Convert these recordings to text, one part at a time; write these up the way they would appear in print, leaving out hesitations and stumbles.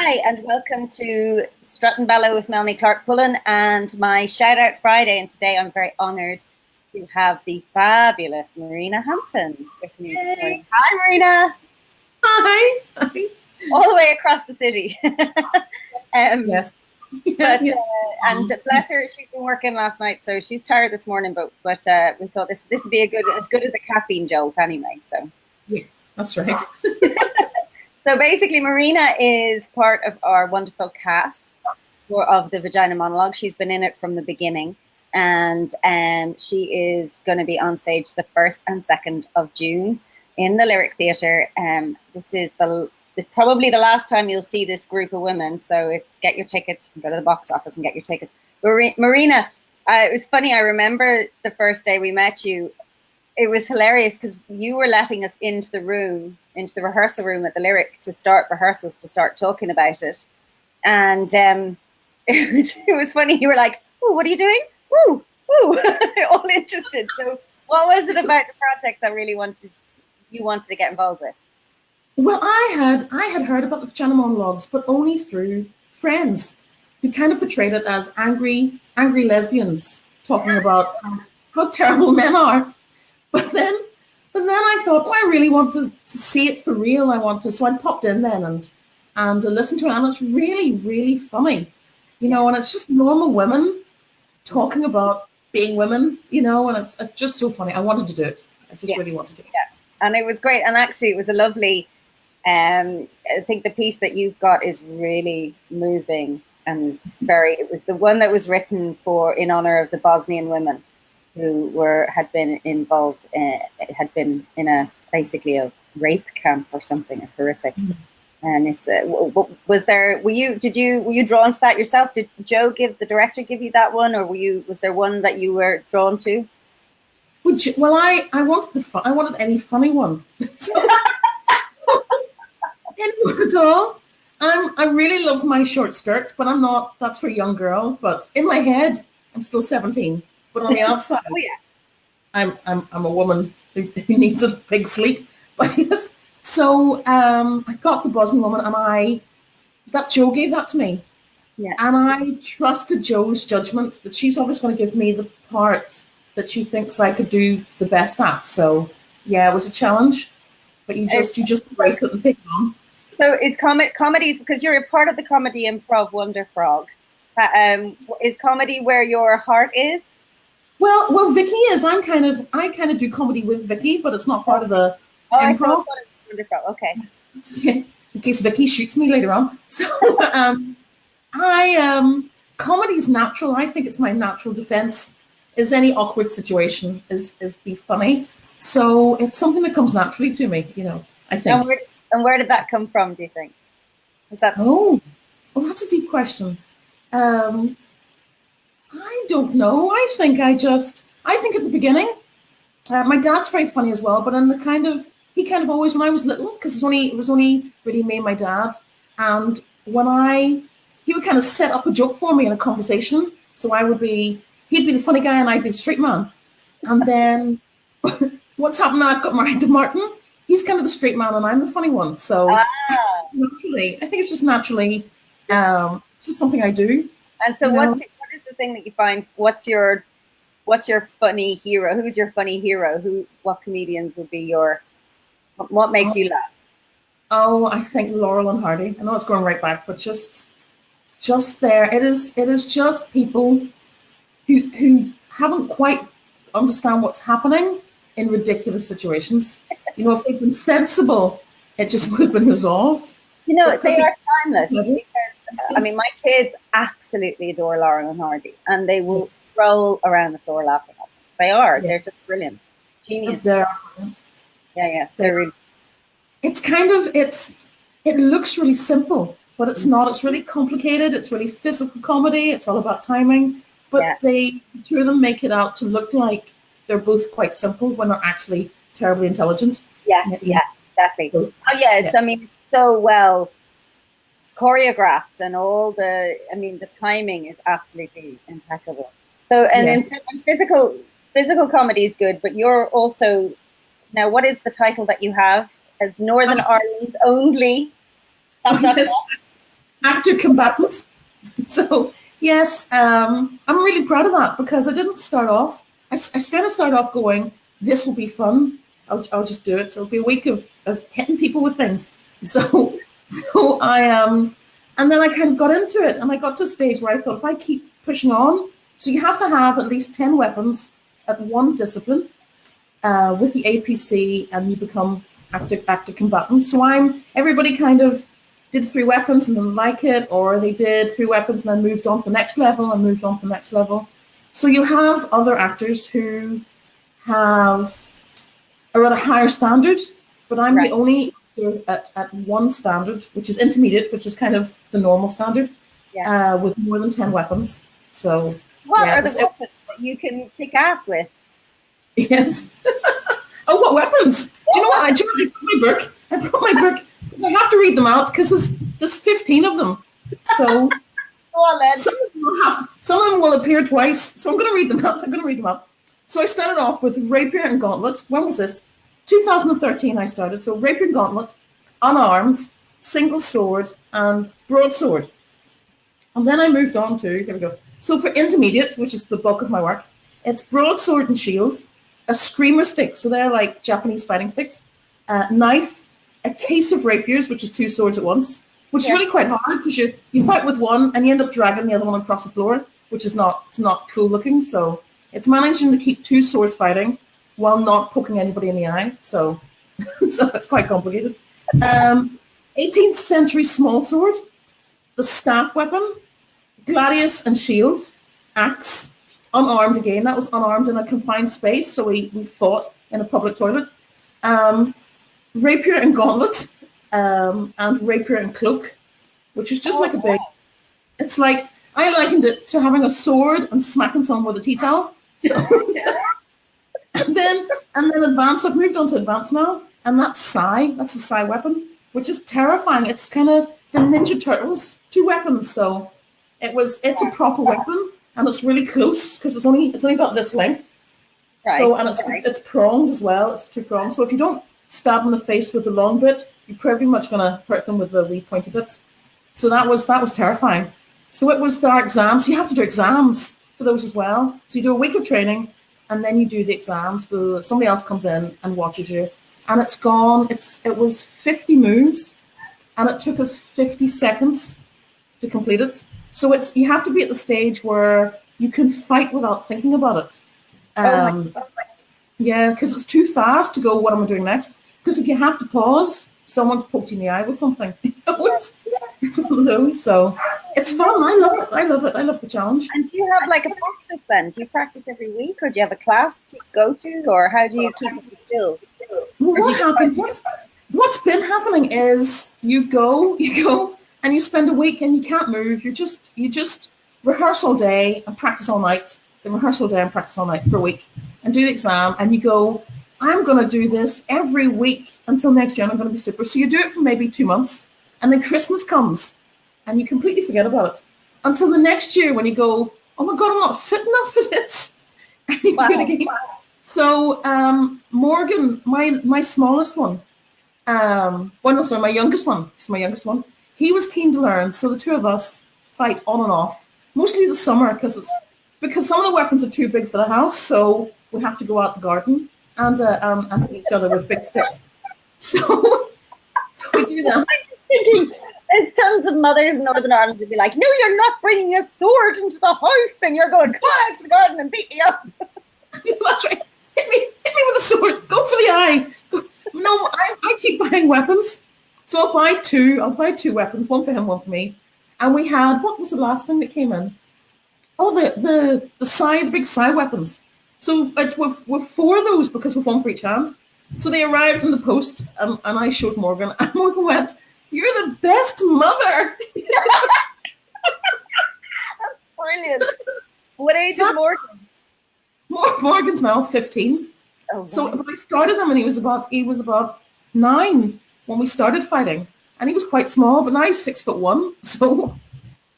Hi, and welcome to Strut and Bellow with Melanie Clark-Pullen and my Shout Out Friday. And today I'm very honoured to have the fabulous Marina Hampton with me this morning. Hi, Marina. Hi. Hi. All the way across the city. Yes. But, and bless her, she's been working last night, so she's tired this morning. But we thought this would be as good as a caffeine jolt anyway. So yes, that's right. So basically, Marina is part of our wonderful cast of the Vagina Monologue. She's been in it from the beginning, and she is going to be on stage the 1st and 2nd of June in the Lyric Theatre. This is probably the last time you'll see this group of women, so get your tickets, go to the box office and get your tickets. Marina, it was funny, I remember the first day we met you, it was hilarious because you were letting us into the rehearsal room at the Lyric to start rehearsals, to start talking about it. And it was funny. You were like, "Oh, what are you doing? Woo, woo!" All interested. So, what was it about the project that really you wanted to get involved with? Well, I had heard about the Vagina Monologues, but only through friends who kind of portrayed it as angry lesbians talking about how terrible men are. But then I thought, I really want to see it for real. So I popped in then and listened to it, and it's really, really funny, and it's just normal women talking about being women, and it's just so funny. I wanted to do it. I just really wanted to do it. Yeah, and it was great. And actually, it was a lovely, I think the piece that you've got is really moving and it was the one that was written in honor of the Bosnian women who had been involved, had been in basically a rape camp or something horrific. And it's were you drawn to that yourself? Did the director give you that one, or was there one that you were drawn to? Well, I wanted any funny one. So, anyone at all. I really love my short skirt, but I'm not. That's for a young girl. But in my head, I'm still 17. But on the outside, I'm a woman who needs a big sleep. But yes, so I got the Bosnian woman, and Joe gave that to me, and I trusted Joe's judgment that she's always going to give me the part that she thinks I could do the best at. So yeah, it was a challenge, but you just embrace it and take it on. So is comedies, because you're a part of the comedy improv Wonder Frog, is comedy where your heart is? Well, Vicky is. I kind of do comedy with Vicky, but it's not part of the improv. Wonderful. Okay. In case Vicky shoots me later on. So comedy's natural. I think it's my natural defense. Is any awkward situation is be funny. So it's something that comes naturally to me. I think. And where did that come from? Do you think? Oh, that's a deep question. I don't know. I think at the beginning, my dad's very funny as well, but he kind of always, when I was little, because it was only really me and my dad, and he would kind of set up a joke for me in a conversation, so he'd be the funny guy and I'd be the straight man. And then what's happened now, I've got married to Martin, he's kind of the straight man and I'm the funny one, so naturally, I think it's just naturally, it's just something I do. And so what is the thing that you find? What's your funny hero? Who's your funny hero? What comedians would be what makes you laugh? Oh, I think Laurel and Hardy. I know it's going right back, but just there. It is just people who haven't quite understand what's happening in ridiculous situations. If they'd been sensible, it just would have been resolved. They are timeless. Because, my kids absolutely adore Laurel and Hardy, and they will roll around the floor laughing at them. They are. They're just brilliant. Genius. They're really. It looks really simple, but it's not. It's really complicated. It's really physical comedy. It's all about timing. But the two of them make it out to look like they're both quite simple when they're actually terribly intelligent. Yes, exactly. Oh yeah, it's so well choreographed, and the timing is absolutely impeccable. So, and physical comedy is good, but you're also, now what is the title that you have? As Northern Ireland's only actor combatant. So yes, I'm really proud of that because I didn't start off. I kind of started off going, "This will be fun. I'll just do it. It'll be a week of hitting people with things." So so and then I kind of got into it, and I got to a stage where I thought, if I keep pushing on, so you have to have at least 10 weapons at one discipline with the APC, and you become active combatant. So everybody kind of did 3 weapons and didn't like it, or they did 3 weapons and then moved on to the next level and moved on to the next level. So you'll have other actors who are at a higher standard, but I'm the only actor at one standard, which is intermediate, which is kind of the normal standard, with more than 10 weapons. So what are the weapons that you can kick ass with? Yes. Oh, what weapons? Do you know what? I brought my book. I brought my book. I have to read them out because there's 15 of them. So Go on, then. some of them will appear twice. So I'm going to read them out. So I started off with rapier and gauntlet. When was this? 2013 I started. So rapier and gauntlet, unarmed, single sword, and broadsword. And then I moved on to, here we go. So for intermediate, which is the bulk of my work, it's broadsword and shield, a screamer stick, so they're like Japanese fighting sticks, knife, a case of rapiers, which is 2 swords at once, which is really quite hard because you fight with one and you end up dragging the other one across the floor, which is not cool looking. So it's managing to keep 2 swords fighting while not poking anybody in the eye. So so it's quite complicated. 18th century small sword, the staff weapon, gladius and shield, axe, unarmed again. That was unarmed in a confined space, so we fought in a public toilet. Rapier and gauntlet, and rapier and cloak, which is just like a big. It's like I likened it to having a sword and smacking someone with a tea towel. So, and then advanced. I've moved on to advanced now, and that's Sai. That's the Sai weapon, which is terrifying. It's kind of the Ninja Turtles 2 weapons. So it's a proper weapon. And it's really close because it's only about this length. Right. So and it's pronged as well. It's 2 prongs. So if you don't stab in the face with the long bit, you're pretty much going to hurt them with the wee pointy bits. So that was terrifying. So it was our exams. You have to do exams for those as well. So you do a week of training, and then you do the exams. So somebody else comes in and watches you, and it was 50 moves, and it took us 50 seconds to complete it. So you have to be at the stage where you can fight without thinking about it. Yeah, because it's too fast to go, what am I doing next? Because if you have to pause, someone's poked you in the eye with something. It's one of those. So it's fun. I love it. I love the challenge. And do you have like a practice then? Do you practice every week, or do you have a class to go to, or how do you keep it still? What's been happening is you go, and you spend a week and you can't move. You just rehearse all day and practice all night. Then rehearse all day and practice all night for a week and do the exam. And you go, I'm going to do this every week until next year, and I'm going to be super. So you do it for maybe 2 months, and then Christmas comes and you completely forget about it until the next year when you go, oh my God, I'm not fit enough for this. And you do it again. So Morgan, my smallest one, my youngest one. He's my youngest one. He was keen to learn, so the 2 of us fight on and off, mostly the summer because some of the weapons are too big for the house, so we have to go out the garden and hit each other with big sticks. So we do that. I'm thinking, there's tons of mothers in Northern Ireland would be like, "No, you're not bringing a sword into the house," and you're going, "Come on out to the garden and beat me up." That's right. Hit me with a sword. Go for the eye. No, I keep buying weapons. So I'll buy 2 weapons, one for him, one for me. And we had, what was the last thing that came in? Oh, the big side weapons. So it's with 4 of those because we're one for each hand. So they arrived in the post, and I showed Morgan, and Morgan went, "You're the best mother." That's brilliant. What age is Morgan? Morgan's now 15. Oh, so when I started him, and he was about 9 when we started fighting, and he was quite small, but now he's 6'1". So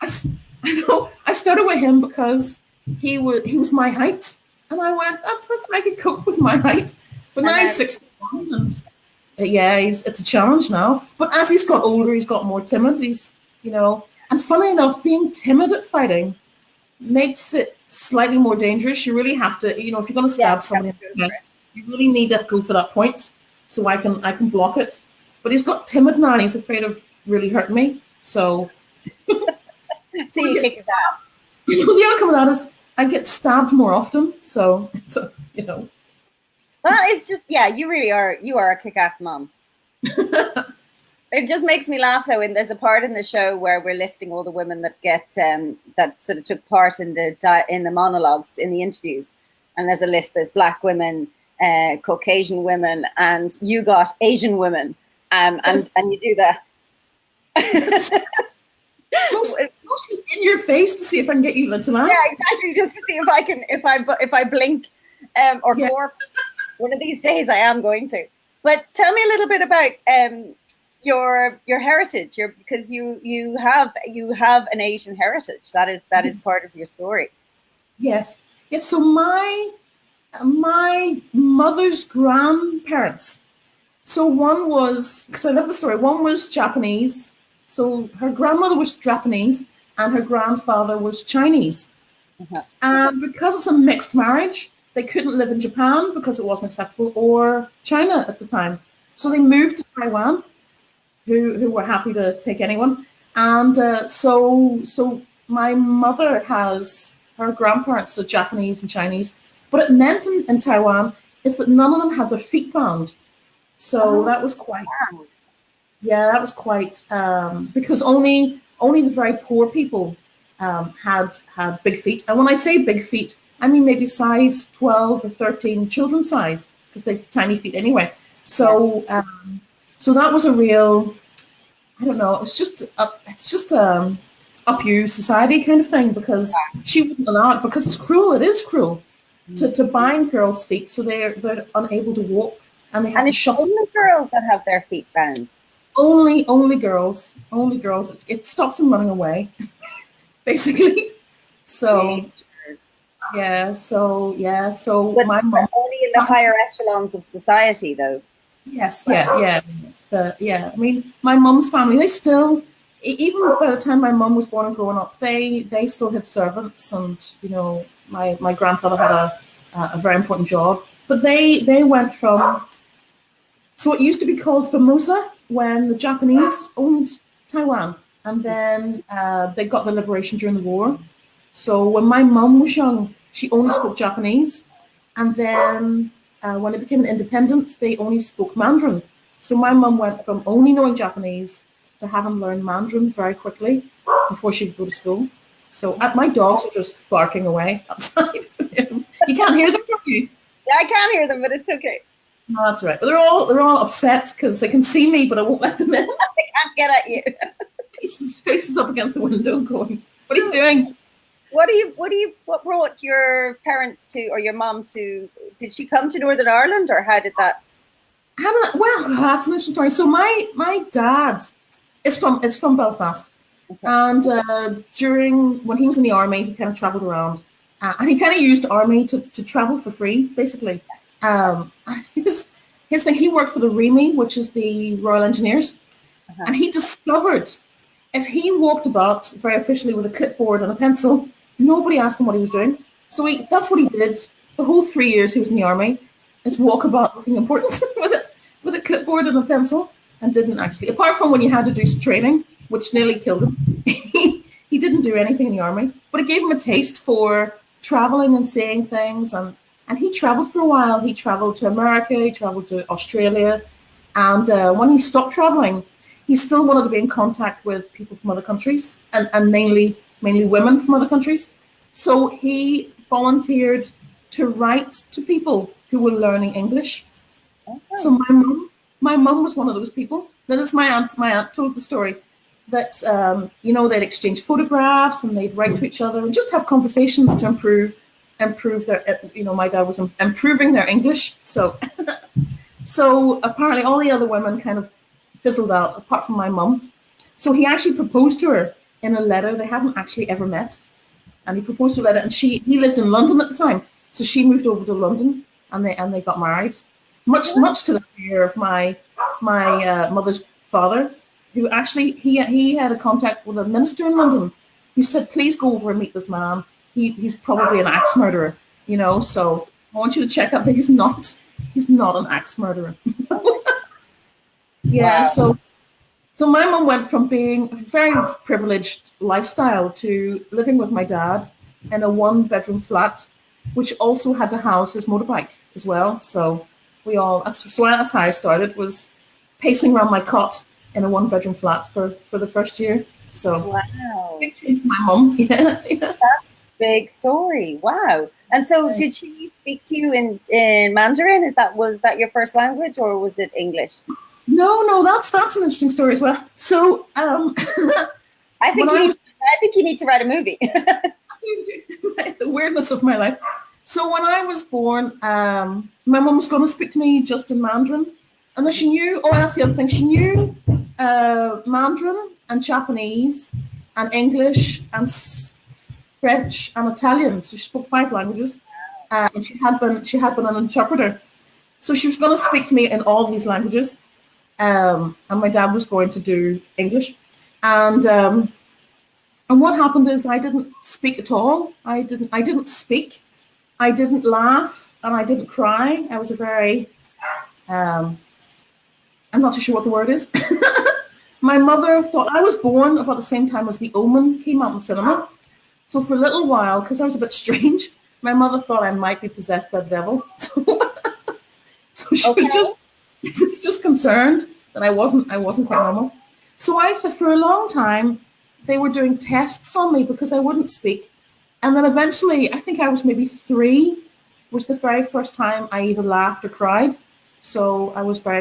I started with him because he was my height, and I went, let's make it cope with my height. But now he's 6'1", and it's a challenge now. But as he's got older, he's got more timid. He's And funny enough, being timid at fighting makes it slightly more dangerous. You really have to, if you're going to Yeah, stab somebody in the chest, you really need to go for that point so I can block it. But he's got timid now, and he's afraid of really hurting me. So, so you kick his ass. The outcome of that is I get stabbed more often. So That is just, yeah, you really are. You are a kick-ass mom. It just makes me laugh though. And there's a part in the show where we're listing all the women that that sort of took part in the monologues, in the interviews. And there's a list. There's Black women, Caucasian women, and you got Asian women. And you do that. Mostly in your face to see if I can get you to laugh. Yeah, exactly. Just to see if I can, if I blink or corp. One of these days I am going to. But tell me a little bit about your heritage, because you have an Asian heritage. That is part of your story. Yes. So my mother's grandparents. So one was, because I love the story. One was Japanese. So her grandmother was Japanese, and her grandfather was Chinese. Uh-huh. And because it's a mixed marriage, they couldn't live in Japan because it wasn't acceptable, or China at the time. So they moved to Taiwan, who were happy to take anyone. And so my mother has, her grandparents are Japanese and Chinese. What it meant in Taiwan is that none of them had their feet bound. So that was quite, because only the very poor people had big feet. And when I say big feet, I mean maybe size 12 or 13, children size, because they've tiny feet anyway. So so that was a real, I don't know, it's just up you society kind of thing, because she wouldn't allow it, because it's cruel. It is cruel to bind girls' feet so they're unable to walk, and they have to shuffle. Only girls that have their feet bound. Only girls. It stops them running away, basically. So but my mom, only in the higher echelons of society, though. Yes, yeah. I mean, my mum's family, they still, even by the time my mum was born and growing up, they still had servants, and my grandfather had a very important job. But they went from, so it used to be called Formosa when the Japanese owned Taiwan, and then they got the liberation during the war. So when my mum was young, she only spoke Japanese, and then when it became an independent, they only spoke Mandarin. So my mum went from only knowing Japanese to having learned Mandarin very quickly before she could go to school. So my dogs are just barking away outside. You can't hear them, can you? Yeah, I can hear them, but it's okay. No, that's right. But they're all upset because they can see me, but I won't let them in. They can't get at you. Faces up against the window, going, "What are you doing?" What brought your parents to, or your mom to? Did she come to Northern Ireland, or how did that? Well, that's an interesting story. So my dad is from Belfast, okay. And when he was in the army, he kind of travelled around, and he kind of used army to travel for free, basically. His thing, he worked for the REME, which is the Royal Engineers, and he discovered if he walked about very officially with a clipboard and a pencil, nobody asked him what he was doing. So that's what he did the whole 3 years he was in the army, is walk about looking important with a clipboard and a pencil, and didn't actually, apart from when you had to do training, which nearly killed him, he didn't do anything in the army. But it gave him a taste for traveling and seeing things, and he traveled for a while. He traveled to America, he traveled to Australia, and when he stopped traveling, he still wanted to be in contact with people from other countries, and mainly women from other countries. So he volunteered to write to people who were learning English. Okay. So my mum was one of those people. Now, this my aunt told the story that they'd exchange photographs and they'd write to each other and just have conversations to improve their, my dad was improving their English. So apparently all the other women kind of fizzled out, apart from my mum. So he actually proposed to her in a letter. They hadn't actually ever met, and he proposed a letter. And he lived in London at the time, so she moved over to London, and they got married. Much to the fear of my mother's father, who actually he had a contact with a minister in London. He said, "Please go over and meet this man. He's probably an axe murderer, you know. So I want you to check out that he's not. He's not an axe murderer." Yeah. Wow. So my mum went from being a very privileged lifestyle to living with my dad in a one-bedroom flat, which also had to house his motorbike as well. So that's how I started, was pacing around my cot in a one-bedroom flat for the first year. So Wow. big change for my mum. Yeah, yeah. Big story. Wow. And so did she speak to you in Mandarin? Was that your first language, or was it English? No, that's an interesting story as well. So I think when I was I think you need to write a movie. the weirdness of my life. So when I was born, my mum was going to speak to me just in Mandarin, and then she knew. Oh, that's the other thing. She knew Mandarin and Japanese and English and French and Italian. So she spoke 5 languages, and she had been an interpreter. So she was going to speak to me in all these languages, and my dad was going to do English, and what happened is I didn't speak at all. I didn't speak. I didn't laugh, and I didn't cry. I was a very I'm not too sure what the word is. My mother thought I was born about the same time as The Omen came out in cinema. So for a little while, because I was a bit strange, my mother thought I might be possessed by the devil. So she was just concerned that I wasn't quite normal. So for a long time, they were doing tests on me because I wouldn't speak. And then eventually, I think I was maybe 3, was the very first time I either laughed or cried. So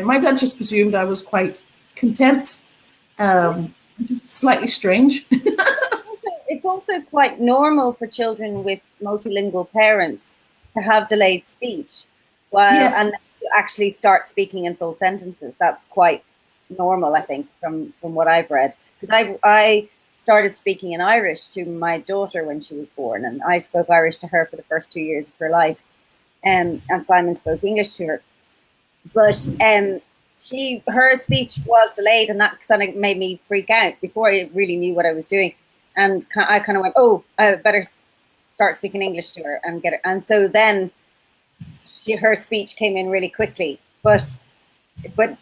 my dad just presumed I was quite content, just slightly strange. It's also quite normal for children with multilingual parents to have delayed speech, Yes. and to actually start speaking in full sentences. That's quite normal, I think, from what I've read. Because I started speaking in Irish to my daughter when she was born, and I spoke Irish to her for the first 2 years of her life, and Simon spoke English to her. But her speech was delayed, and that kind of made me freak out before I really knew what I was doing. And I kind of went, "Oh, I better start speaking English to her and get it." And so then her speech came in really quickly, but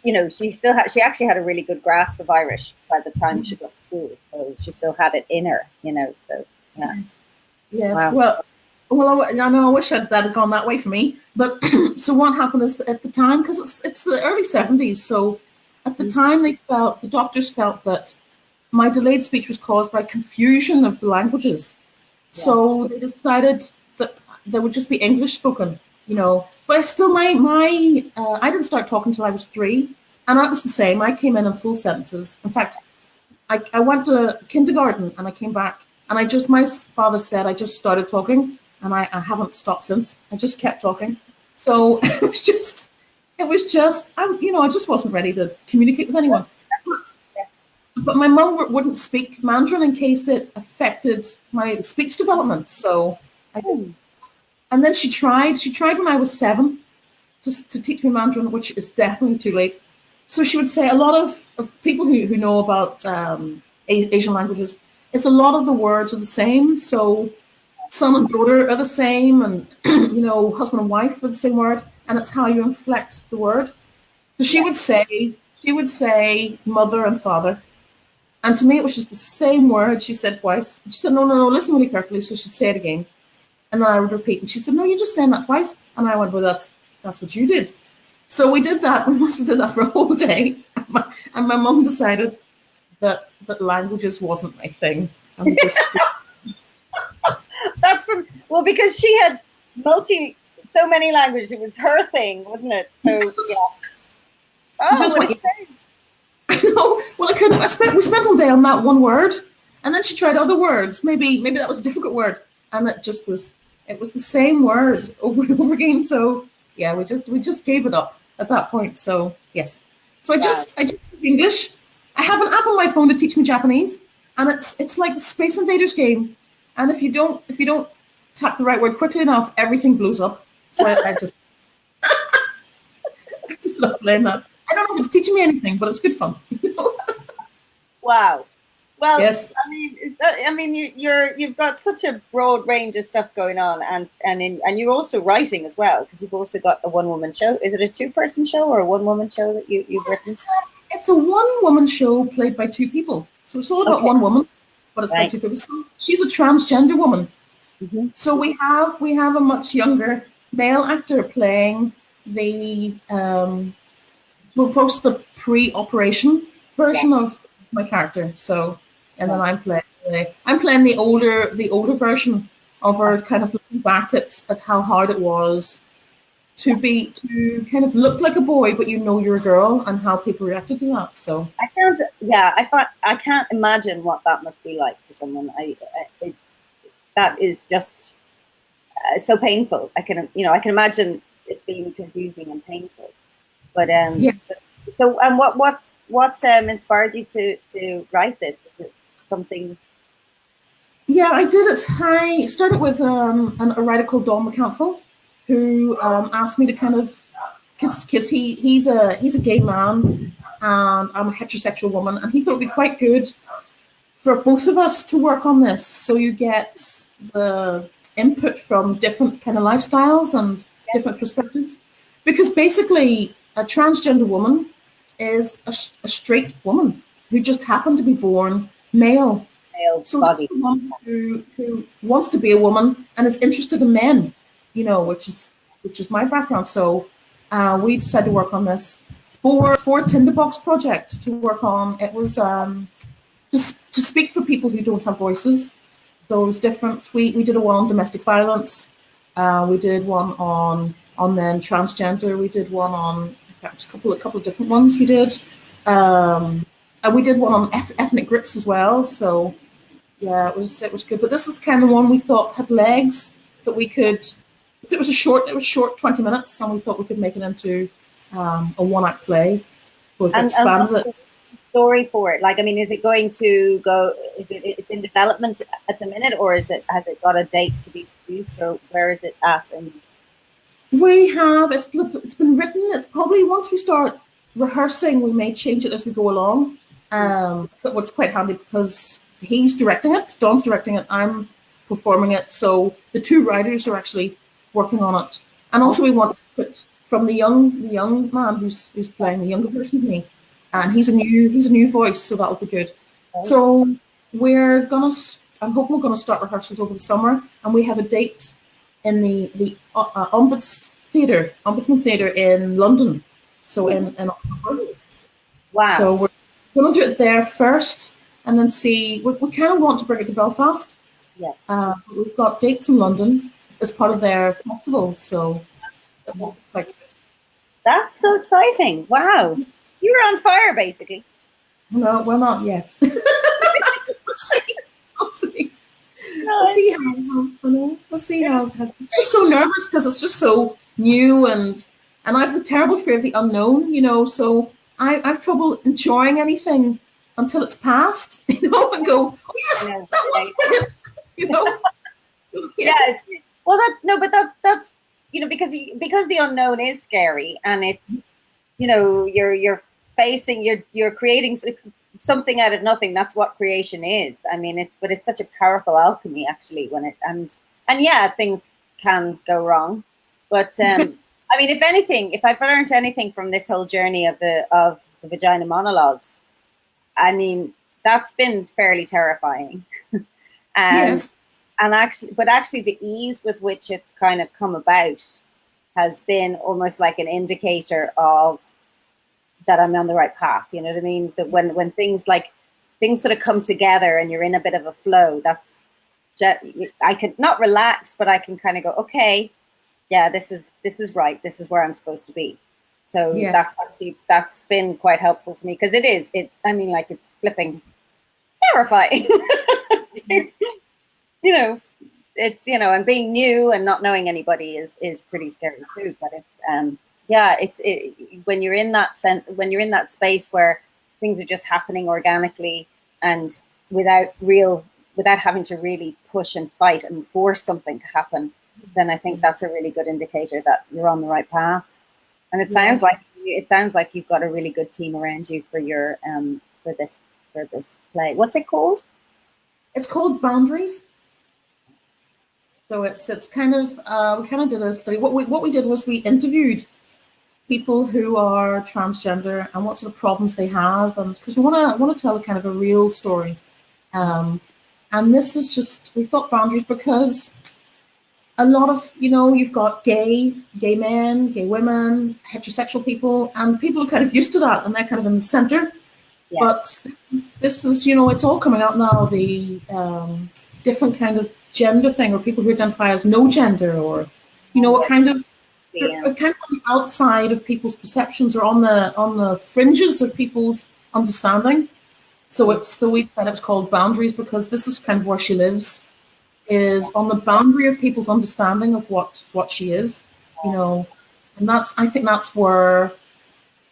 you know, she actually had a really good grasp of Irish by the time she got to school, so she still had it in her, you know. So yeah. Yes. Wow. Well, I know. I wish that had gone that way for me. But so what happened is that at the time, because it's the early 70s, so at the time the doctors felt that my delayed speech was caused by confusion of the languages. Yeah. So they decided that there would just be English spoken, you know. But I still, I didn't start talking until I was 3, and that was the same. I came in full sentences. In fact, I went to kindergarten and I came back, and my father said I just started talking, and I haven't stopped since. I just kept talking. So it was just, I just wasn't ready to communicate with anyone. But my mum wouldn't speak Mandarin in case it affected my speech development. So I didn't. And then she tried when I was 7 to teach me Mandarin, which is definitely too late. So she would say, a lot of people who know about Asian languages, it's a lot of the words are the same. So son and daughter are the same, and husband and wife are the same word, and it's how you inflect the word. So she would say mother and father. And to me, it was just the same word she said twice. She said, no, listen really carefully. So she'd say it again. And then I would repeat. And she said, no, you're just saying that twice. And I went, well, that's what you did. So we did that. We must have did that for a whole day. And my mum decided that languages wasn't my thing. And just... That's because she had so many languages. It was her thing, wasn't it? So, yeah. Oh, no, well, I couldn't. We spent all day on that one word, and then she tried other words. Maybe that was a difficult word, and it was the same word over and over again. So yeah, we just gave it up at that point. So yes, so I just speak English. I have an app on my phone to teach me Japanese, and it's like the Space Invaders game. And if you don't tap the right word quickly enough, everything blows up. So I just I just love playing that. I don't know if it's teaching me anything, but it's good fun. Wow. Well, Yes. I mean, you've got such a broad range of stuff going on, and you're also writing as well because you've also got the one woman show. Is it a two-person show or a one woman show that you've written? It's a one-woman show played by two people. So it's all about Okay, one woman, but it's by right. two people. So she's a transgender woman. Hmm. So we have a much younger male actor playing the we'll post the pre-operation Yeah, version of my character. So and then right. I'm playing the older version of her, kind of looking back at how hard it was to kind of look like a boy, but you're a girl, and how people reacted to that. So I can't. Yeah, I can't imagine what that must be like for someone. That is just so painful. I can imagine it being confusing and painful. But yeah, so and what inspired you to write this? Was it something? yeah, I did it. I started with a writer called Don McCanfill, who asked me to kind of because he's a gay man and I'm a heterosexual woman, and he thought it'd be quite good for both of us to work on this. So you get the input from different kind of lifestyles and different perspectives. Because basically, a transgender woman is a straight woman who just happened to be born male. Male So this is body. the one who wants to be a woman and is interested in men, which is my background. So we decided to work on this for Tinderbox project to work on. It was to speak for people who don't have voices. So it was different. We did a one on domestic violence. We did one on then transgender. We did one on a couple of different ones. We did, and we did one on ethnic groups as well. So yeah, it was good. But this is kind of one we thought had legs that we could. It was short, 20 minutes, and we thought we could make it into a one-act play. So we've And expanded what's it. the story for it? Like, I mean, is it going to go? Is it's in development at the minute, or has it got a date to be produced, or where is it at? And We have it's been written. It's probably once we start rehearsing, we may change it as we go along. But what's quite handy because he's directing it, Don's directing it, I'm performing it. So the two writers are actually working on it. And also we want to put from the young man who's playing the younger version of me, and he's a new voice, so that'll be good. okay. So I'm hoping we're gonna start rehearsals over the summer, and we have a date in the Ombudsman Theatre in London. So in October. Wow. So we're going to do it there first, and then see. We kind of want to bring it to Belfast. Yeah. We've got dates in London as part of their festival, so like, That's so exciting. Wow. You're on fire, basically. no, we're not yet. We'll see. We'll see. We'll No, see how. I know. We'll see how. It's just so nervous because it's just so new, and I have the terrible fear of the unknown. So I've trouble enjoying anything until it's past. And go, oh I yes, know. that was brilliant. You know. Yes. Yes. Well, that's because the unknown is scary, and it's you're facing you're creating something out of nothing. That's what creation is. I mean, it's such a powerful alchemy actually when it and yeah, things can go wrong, but I mean, if anything, if I've learned anything from this whole journey of the vagina monologues, I mean, that's been fairly terrifying. and Yes. actually the ease with which it's kind of come about has been almost like an indicator of that I'm on the right path. You know what I mean? That when things sort of come together and you're in a bit of a flow, I can not relax, but I can kind of go, okay, yeah, this is right. This is where I'm supposed to be. So Yes. that's been quite helpful for me because I mean, like, it's flipping terrifying. you know, and being new and not knowing anybody is pretty scary too. But yeah, when you're in when you're in that space where things are just happening organically and without having to really push and fight and force something to happen, then I think that's a really good indicator that you're on the right path. And it sounds Yes. like you've got a really good team around you for your for this play. What's it called? It's called Boundaries. So it's kind of we kind of did a study. What we did was we interviewed people who are transgender and what sort of problems they have, and because we want to tell a kind of a real story. And this is just, we thought boundaries because a lot of, you've got gay men, gay women, heterosexual people, and people are kind of used to that, and they're kind of in the center. Yeah. But this is, it's all coming out now, the different kind of gender thing, or people who identify as no gender, or, what kind of, kind of on the outside of people's perceptions, or on the fringes of people's understanding. So it's the week that it's called Boundaries, because this is kind of where she lives, is on the boundary of people's understanding of what she is, and I think that's where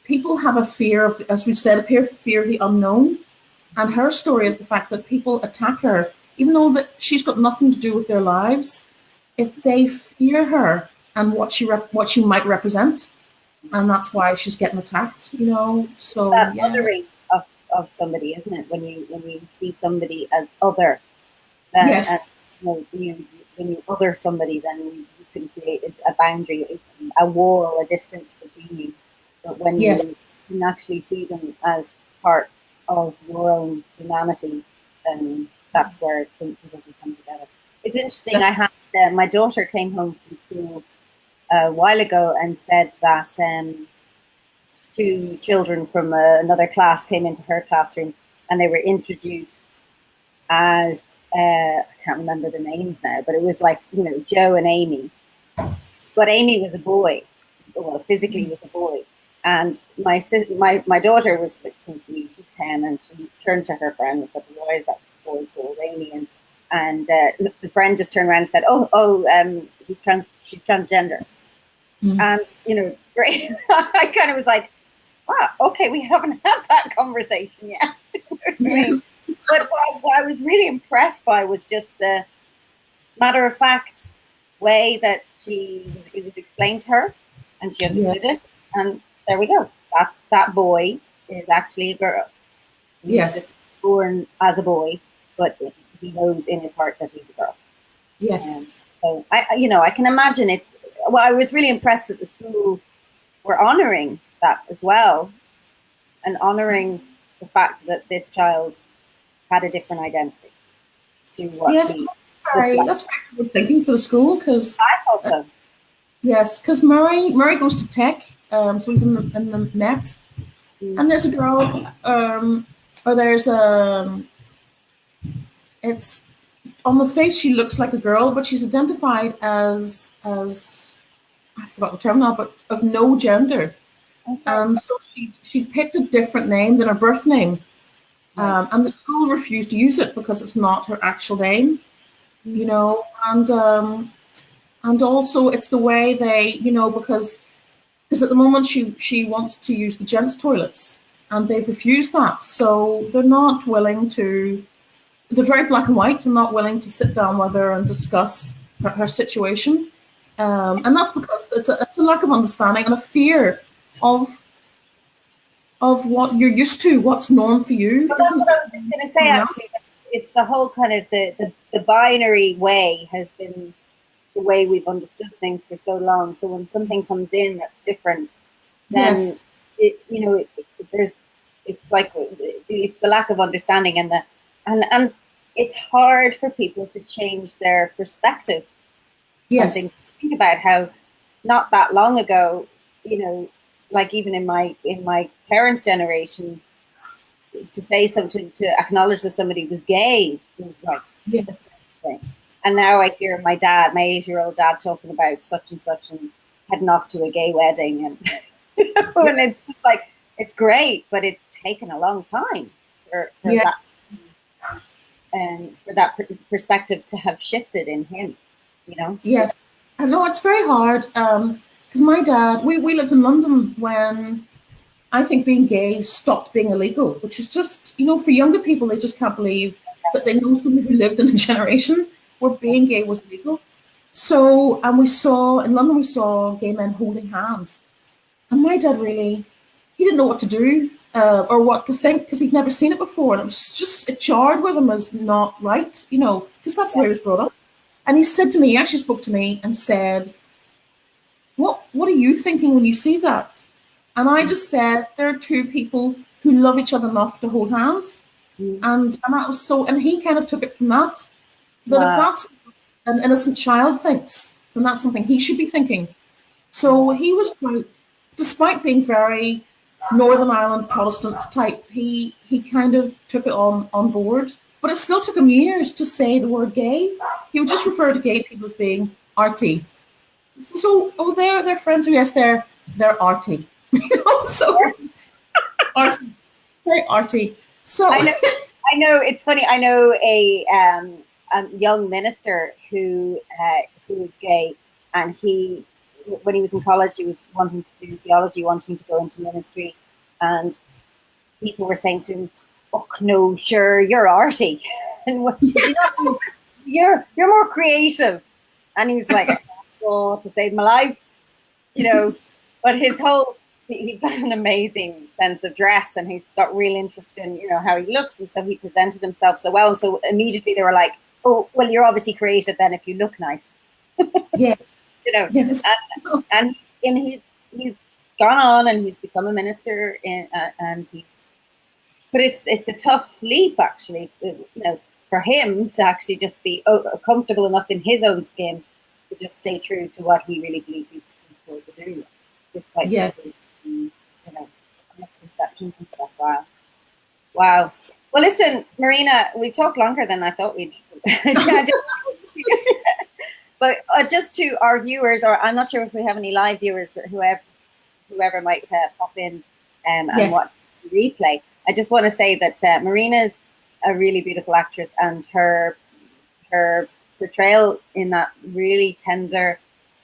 people have a fear of, as we've said, a fear of the unknown. And her story is the fact that people attack her, even though that she's got nothing to do with their lives, if they fear her and what she might represent, and that's why she's getting attacked, So that othering of somebody, isn't it? When you see somebody as other, yes. When you other somebody, then you can create a boundary, a wall, a distance between you. But when you can actually see them as part of your own humanity, then that's where people can come together. It's interesting. I had my daughter came home from school a while ago and said that two children from another class came into her classroom, and they were introduced as I can't remember the names now, but it was like, Joe and Amy. But Amy was a boy, well, physically was a boy, and my daughter was confused. She's 10, and she turned to her friend and said, "Why is that boy called Amy?" And the friend just turned around and said, she's transgender. And great. I kind of was like, wow, okay, we haven't had that conversation yet. But what I was really impressed by was just the matter-of-fact way that it was explained to her, and she understood it. And there we go. That boy is actually a girl. He's just born as a boy, but he knows in his heart that he's a girl. Yes. So I can imagine it's. Well, I was really impressed that the school were honouring that as well, and honouring the fact that this child had a different identity to what that's very good thinking for the school, because I thought so. Yes, because Murray goes to tech, so he's in the Met, and there's a girl, or there's it's on the face she looks like a girl, but she's identified as I forgot the term now, but of no gender. Okay. And so she picked a different name than her birth name. And the school refused to use it because it's not her actual name, and also it's the way they, because at the moment she wants to use the gents' toilets, and they've refused that. So they're not willing to, they're very black and white and not willing to sit down with her and discuss her situation. And that's because it's a lack of understanding and a fear of what you're used to, what's norm for you. Well, that's what I was just going to say, actually. It's the whole kind of the binary way has been the way we've understood things for so long. So when something comes in that's different, then it's like it's the lack of understanding and it's hard for people to change their perspective. Yes. Think about how not that long ago, like even in my parents' generation, to say something, to acknowledge that somebody was gay was like a strange thing. And now I hear my 8-year-old dad talking about such and such and heading off to a gay wedding, and and it's just like, it's great, but it's taken a long time for that and for that perspective to have shifted in him, Yes, I know it's very hard. Because my dad, we lived in London when I think being gay stopped being illegal, which is just, for younger people, they just can't believe that they know somebody who lived in a generation where being gay was legal. So, and in London, we saw gay men holding hands. And my dad he didn't know what to do. or what to think, because he'd never seen it before, and it jarred with him as not right, because that's the way he was brought up. And he said to me, he actually spoke to me and said, what are you thinking when you see that? And I just said, there are two people who love each other enough to hold hands. And that was so, and he kind of took it from that, if that's what an innocent child thinks, then that's something he should be thinking. So he was quite, despite being very Northern Ireland Protestant type, he kind of took it on board. But it still took him years to say the word gay. He would just refer to gay people as being arty. So, they're friends. Yes, they're arty. So arty, very arty. So I know. It's funny. I know a young minister who is gay, and he, when he was in college, he was wanting to do theology, wanting to go into ministry, and people were saying to him, "Oh no, sure, you're arty, and you're more creative," and he was like, "Oh, to save my life," But he's got an amazing sense of dress, and he's got real interest in how he looks, and so he presented himself so well. And so immediately they were like, "Oh, well, you're obviously creative then if you look nice." Yeah. Yes. And he's gone on and he's become a minister, and but it's a tough leap actually, for him to actually just be comfortable enough in his own skin to just stay true to what he really believes he's supposed to do, despite misconceptions and stuff. Wow. Well, listen, Marina, we talked longer than I thought we'd. But just to our viewers, or I'm not sure if we have any live viewers, but whoever might pop in and watch the replay, I just want to say that Marina's a really beautiful actress, and her portrayal in that really tender,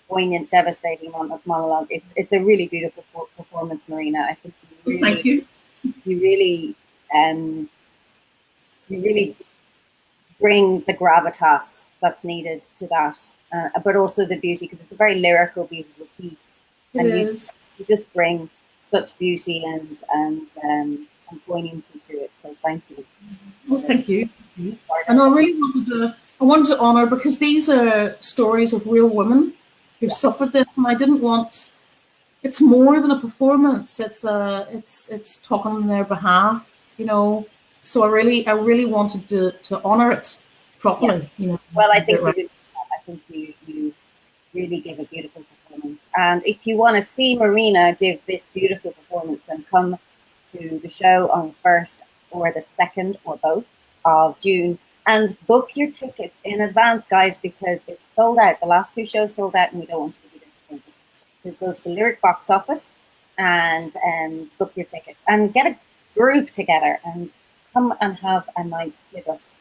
poignant, devastating monologue. It's a really beautiful performance, Marina. I think thank you. You really bring the gravitas that's needed to that, but also the beauty, because it's a very lyrical, beautiful piece, and you just bring such beauty and poignancy to it. So thank you. Well, thank you. And I really wanted to honour, because these are stories of real women who've suffered this, and I didn't want. It's more than a performance. It's talking on their behalf, So I really wanted to honour it properly, Well, I think you really give a beautiful performance. And if you want to see Marina give this beautiful performance, then come to the show on the 1st or the 2nd or both of June, and book your tickets in advance, guys, because it's sold out. The last 2 shows sold out, and we don't want you to be disappointed. So go to the Lyric Box office and book your tickets, and get a group together and come and have a night with us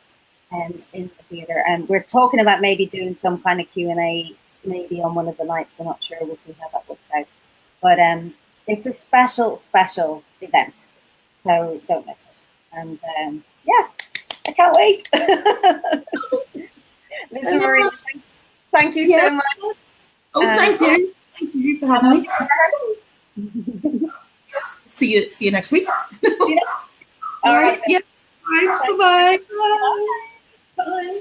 in the theatre. And we're talking about maybe doing some kind of Q&A maybe on one of the nights. We're not sure. We'll see how that works out. But it's a special event, so don't miss it. And I can't wait. Listen, Marina, thank you so much. Oh, thank you. Thank you for having me. See you next week. All right. Yeah. All right. Bye-bye. Bye.